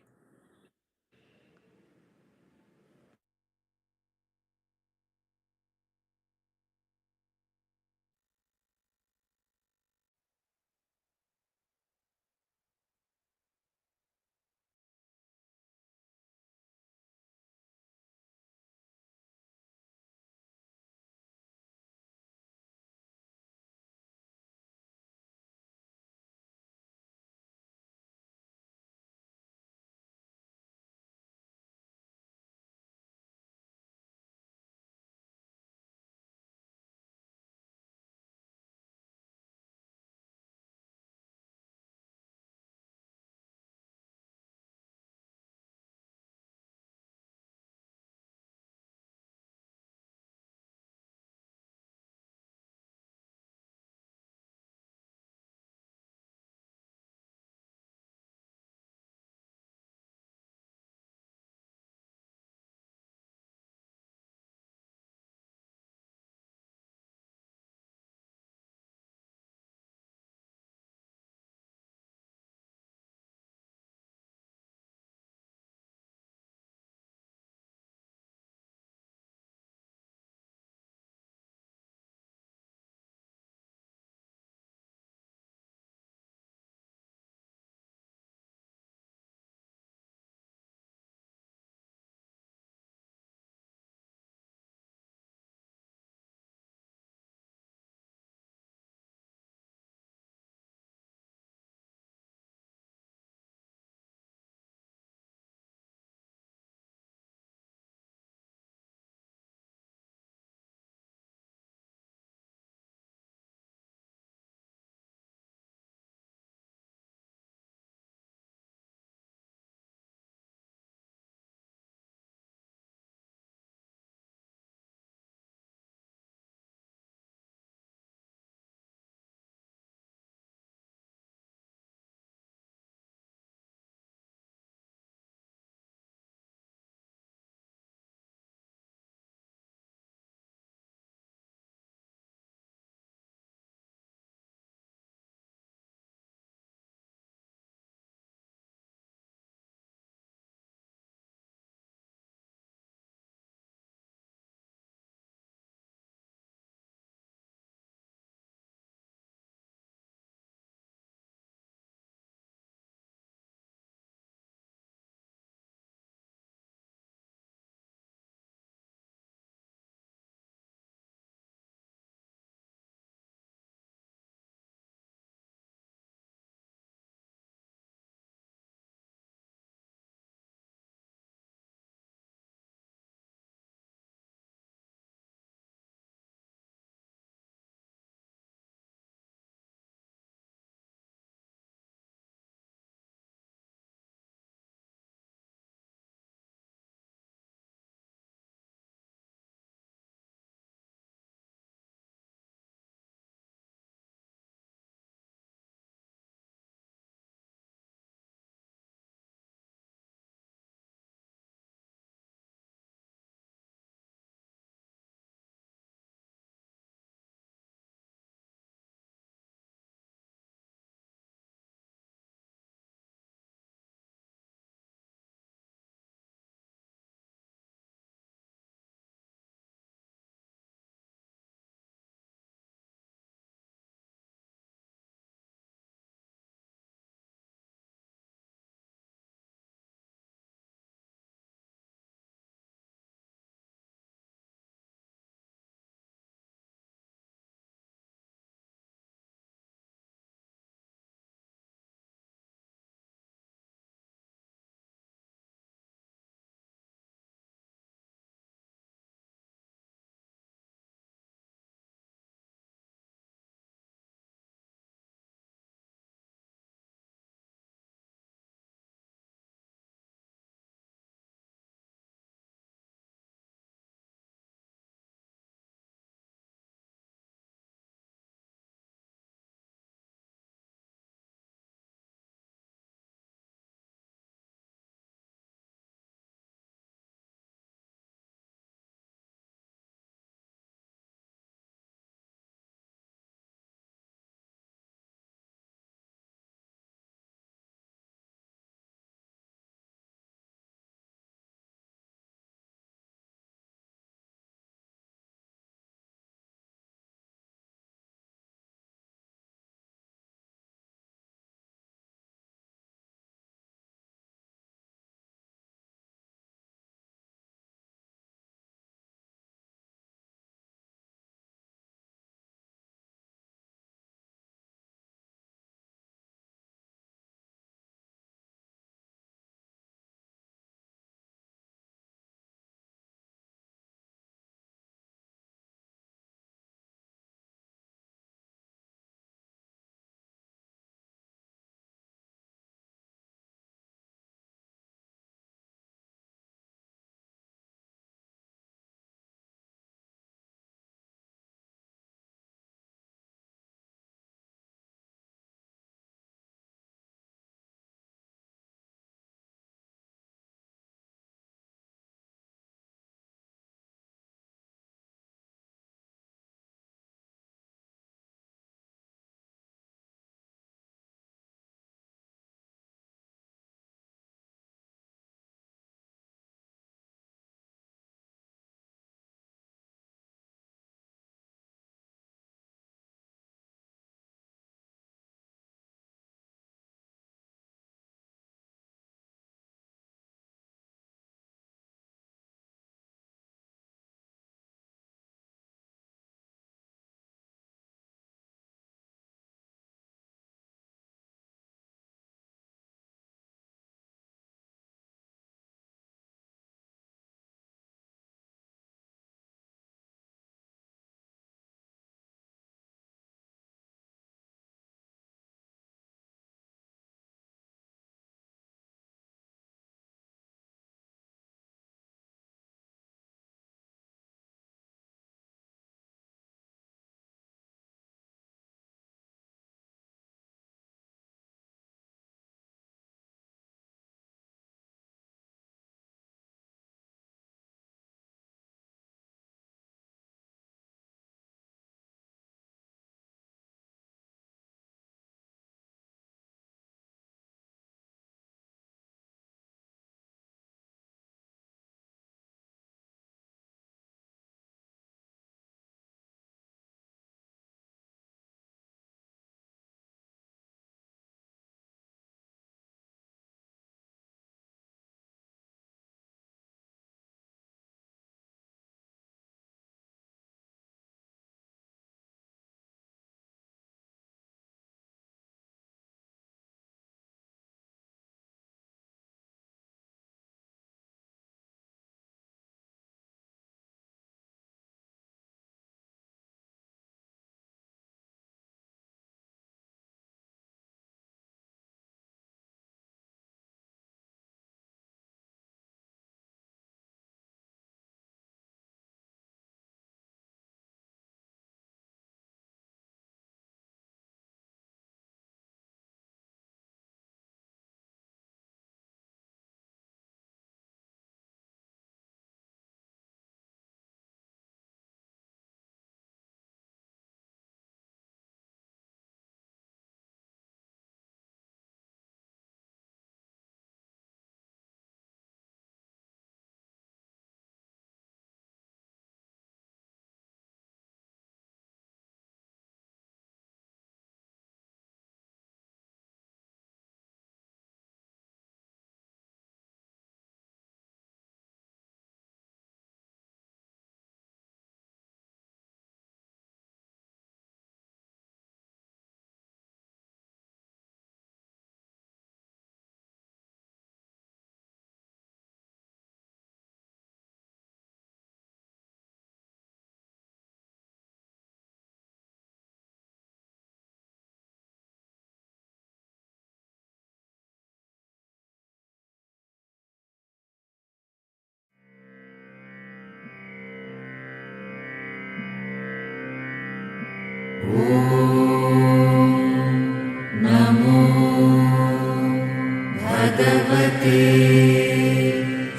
Bhagavate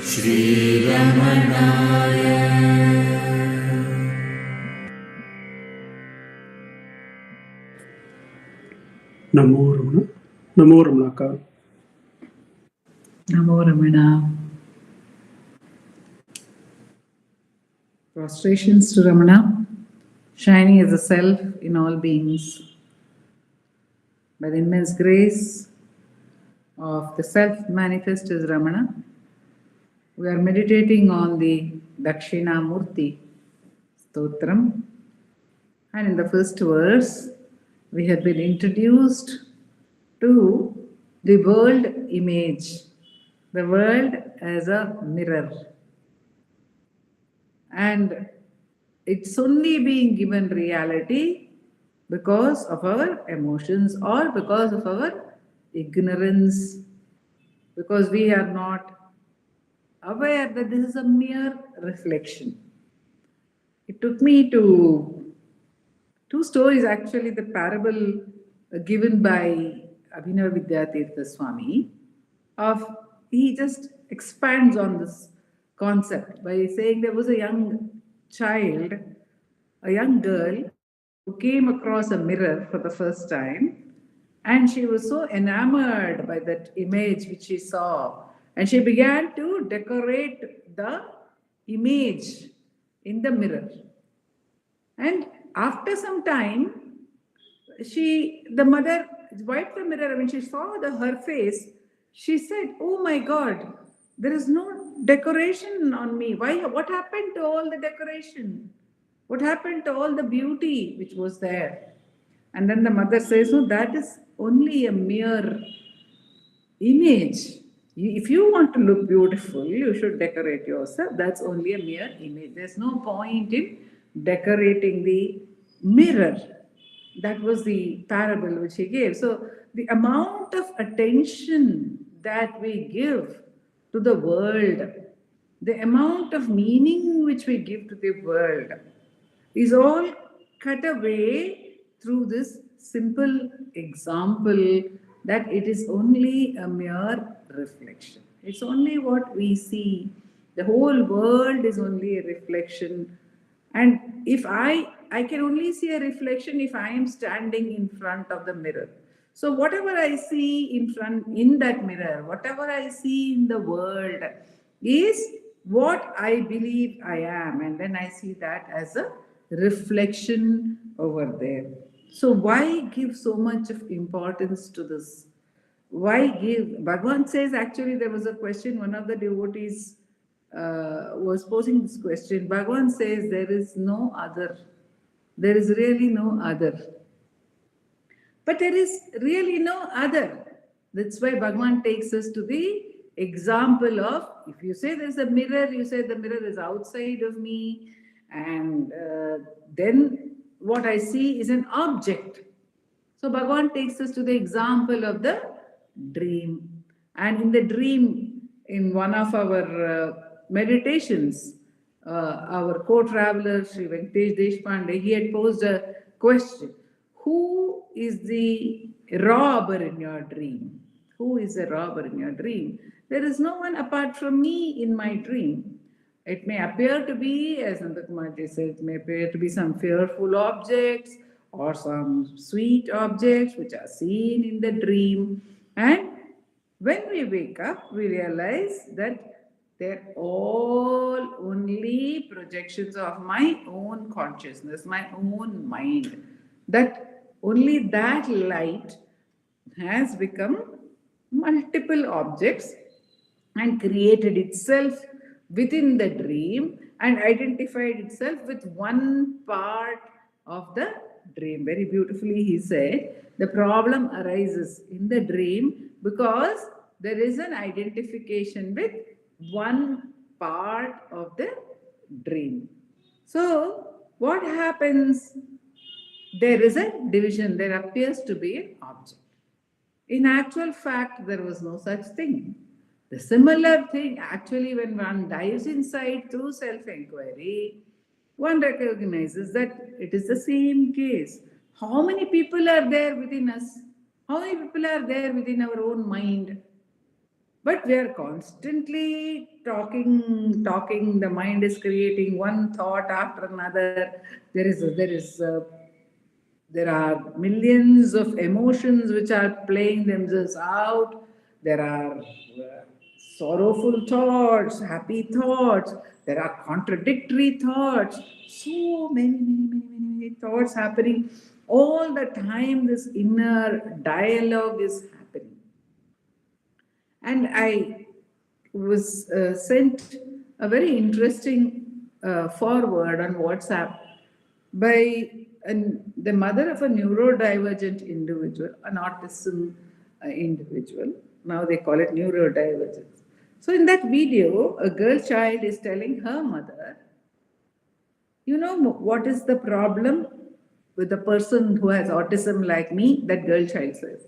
Shri Ramanaya. Namo Ramana. Namo Ramanaka. Namo Ramana. Prostrations to Ramana, shining as a self in all beings. By the immense grace of the self manifest as Ramana, we are meditating on the Dakshinamurthy Stotram. And in the first verse, we have been introduced to the world image, the world as a mirror. And it's only being given reality because of our emotions or because of our ignorance, because we are not aware that this is a mere reflection. It took me to two stories, actually, the parable given by Abhinav Vidyatirtha Swami of, he just expands on this concept by saying there was a young child, a young girl who came across a mirror for the first time, and she was so enamored by that image which she saw, and she began to decorate the image in the mirror. And after some time, the mother wiped the mirror. When she saw her face, she said, "Oh my God, there is no decoration on me. Why? What happened to all the decoration? What happened to all the beauty which was there?" And then the mother says, "No, that is only a mere image. If you want to look beautiful, you should decorate yourself. That's only a mere image. There's no point in decorating the mirror." That was the parable which he gave. So, the amount of attention that we give to the world, the amount of meaning which we give to the world, is all cut away through this simple example that it is only a mere reflection. It's only what we see. The whole world is only a reflection. And if I can only see a reflection if I am standing in front of the mirror. So whatever I see in that mirror, whatever I see in the world is what I believe I am, and then I see that as a reflection over there. So why give so much of importance to this? Why give? Bhagavan says, actually, there was a question, one of the devotees was posing this question. Bhagavan says there is no other. There is really no other. But there is really no other. That's why Bhagavan takes us to the example of, if you say there's a mirror, you say the mirror is outside of me, and then what I see is an object. So Bhagavan takes us to the example of the dream. And in the dream, in one of our meditations, our co-traveler, Sri Venkatesh Deshpande, he had posed a question. Who is the robber in your dream? Who is the robber in your dream? There is no one apart from me in my dream. It may appear to be, as Nandakumar said, it may appear to be some fearful objects or some sweet objects which are seen in the dream. And when we wake up, we realize that they're all only projections of my own consciousness, my own mind. That only that light has become multiple objects and created itself within the dream and identified itself with one part of the dream. Very beautifully, he said, the problem arises in the dream because there is an identification with one part of the dream. So, what happens? There is a division, there appears to be an object. In actual fact, there was no such thing. The similar thing, actually, when one dives inside through self-enquiry, one recognizes that it is the same case. How many people are there within us? How many people are there within our own mind? But we are constantly talking. The mind is creating one thought after another. There are millions of emotions which are playing themselves out. There are sorrowful thoughts, happy thoughts. There are contradictory thoughts. So many thoughts happening. All the time, this inner dialogue is happening. And I was sent a very interesting forward on WhatsApp by the mother of a neurodivergent individual, an autism individual. Now they call it neurodivergence. So in that video, a girl child is telling her mother, you know what is the problem with the person who has autism like me? That girl child says,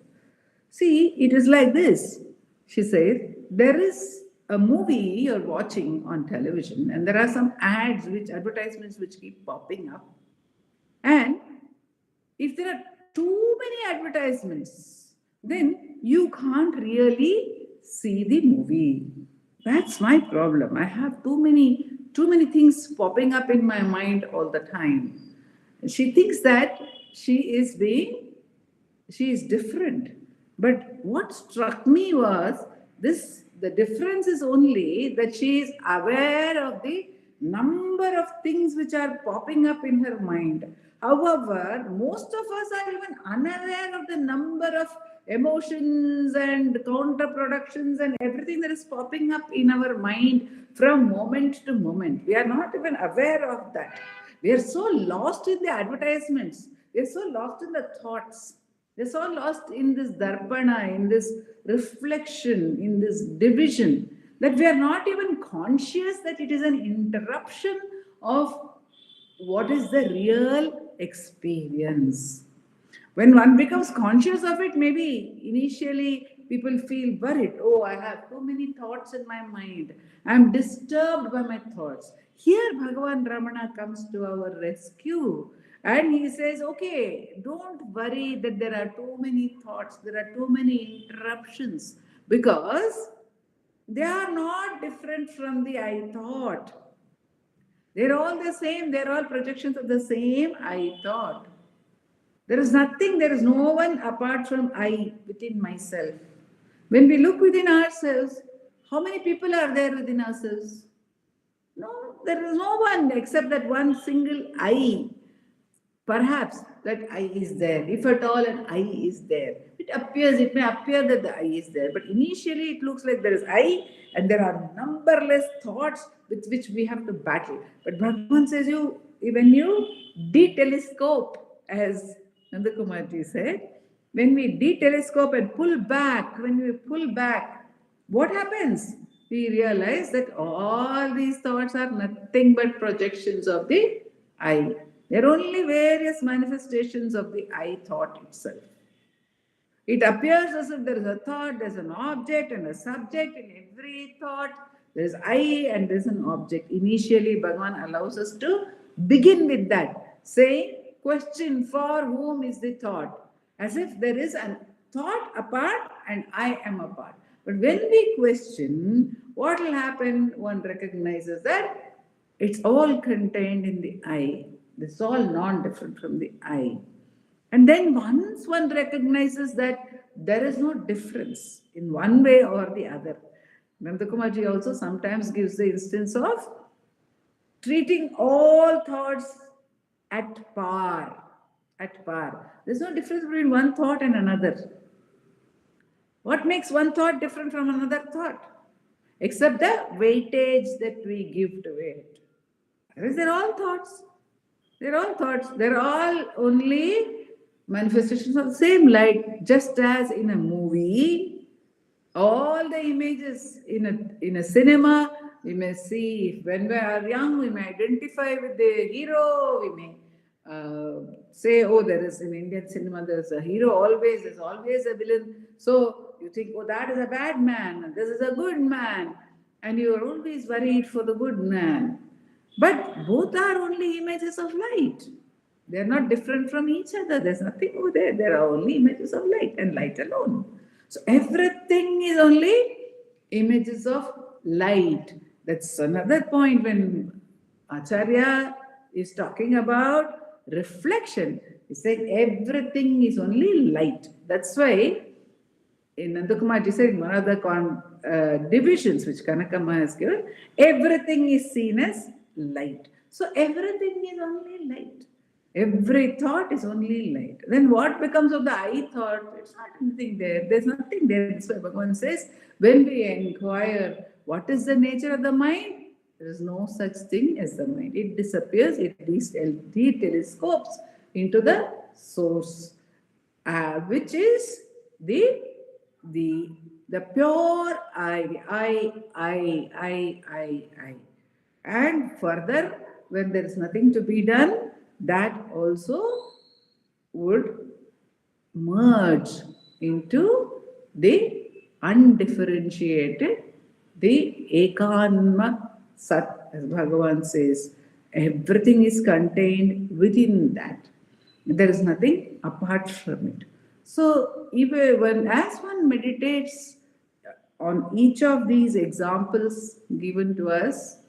see, it is like this. She says, there is a movie you're watching on television, and there are some advertisements which keep popping up. And if there are too many advertisements, then you can't really see the movie. That's my problem. I have too many things popping up in my mind all the time. She thinks that she is different. But what struck me was this: the difference is only that she is aware of the number of things which are popping up in her mind. However, most of us are even unaware of the number of emotions and counterproductions and everything that is popping up in our mind from moment to moment. We are not even aware of that. We are so lost in the advertisements. We are so lost in the thoughts. We're so lost in this darpana, in this reflection, in this division, that we are not even conscious that it is an interruption of what is the real experience. When one becomes conscious of it, maybe initially people feel worried. Oh, I have too many thoughts in my mind. I'm disturbed by my thoughts. Here, Bhagavan Ramana comes to our rescue and he says, okay, don't worry that there are too many thoughts, there are too many interruptions, because they are not different from the I thought. They're all the same, they're all projections of the same I thought. There is nothing, there is no one apart from I within myself. When we look within ourselves, how many people are there within ourselves? No, there is no one except that one single I. Perhaps that I is there. If at all an I is there, it may appear that the I is there, but initially it looks like there is I and there are numberless thoughts with which we have to battle. But Bhagavan says when you de-telescope, as Nandakumar said, when we de-telescope and when we pull back, what happens? We realize that all these thoughts are nothing but projections of the I. They're only various manifestations of the I thought itself. It appears as if there is a thought, there's an object and a subject in every thought. There's I and there's an object. Initially, Bhagavan allows us to begin with that, saying, question, for whom is the thought? As if there is a thought apart and I am apart. But when we question, what will happen? One recognizes that it's all contained in the I. This is all non-different from the I. And then once one recognizes that there is no difference in one way or the other, Nandakumarji also sometimes gives the instance of treating all thoughts at par. At par. There's no difference between one thought and another. What makes one thought different from another thought? Except the weightage that we give to it. They're all thoughts. They're all thoughts. They're all only manifestations of the same light. Just as in a movie, all the images in a cinema, we may see, when we are young, we may identify with the hero, we may say, oh, there is in Indian cinema, there's a hero there's always a villain. So you think, oh, that is a bad man, this is a good man, and you are always worried for the good man. But both are only images of light. They are not different from each other. There's nothing over there. There are only images of light and light alone. So everything is only images of light. That's another point when Acharya is talking about reflection. He's saying everything is only light. That's why in Nandakumar said in one of the divisions which Kanakama has given, everything is seen as light. So everything is only light. Every thought is only light. Then what becomes of the I thought? It's not anything there. There's nothing there. That's why Bhagavan says, when we inquire what is the nature of the mind, there is no such thing as the mind. It disappears, it telescopes into the source, which is the pure I. And further, when there is nothing to be done, that also would merge into the undifferentiated, the Ekanma Sat, as Bhagavan says. Everything is contained within that. There is nothing apart from it. So, even as one meditates on each of these examples given to us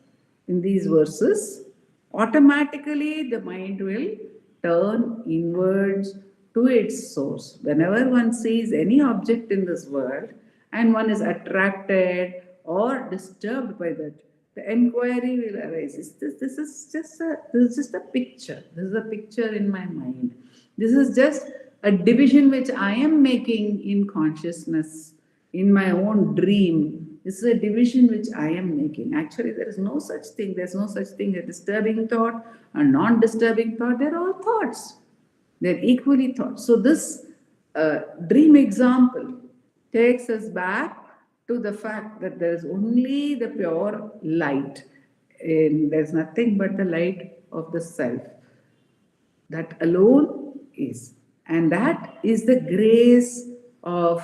in these verses, automatically the mind will turn inwards to its source. Whenever one sees any object in this world and one is attracted or disturbed by that, the inquiry will arise. This is just a picture. This is a picture in my mind. This is just a division which I am making in consciousness, in my own dream. This is a division which I am making. Actually, there is no such thing. There's no such thing as disturbing thought, a non-disturbing thought. They're all thoughts. They're equally thoughts. So this dream example takes us back to the fact that there is only the pure light. And there's nothing but the light of the self. That alone is. And that is the grace of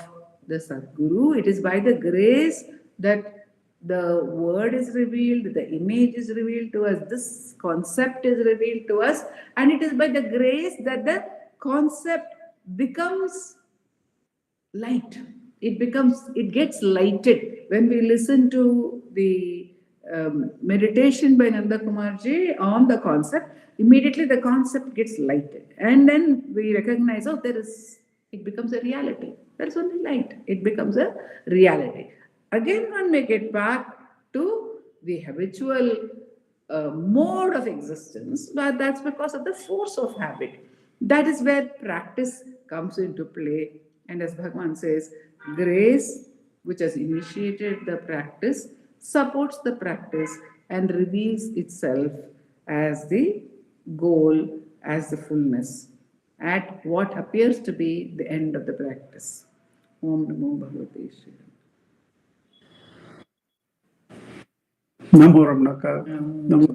the Sadguru. It is by the grace that the word is revealed, the image is revealed to us, this concept is revealed to us, and it is by the grace that the concept becomes light. It gets lighted. When we listen to the meditation by Nandakumar on the concept, immediately the concept gets lighted. And then we recognize, it becomes a reality. There's only light. It becomes a reality. Again, one may get back to the habitual mode of existence, but that's because of the force of habit. That is where practice comes into play. And as Bhagavan says, grace, which has initiated the practice, supports the practice and reveals itself as the goal, as the fullness, at what appears to be the end of the practice. Om Namo Bhagavate Shri Namo Ramana. Namo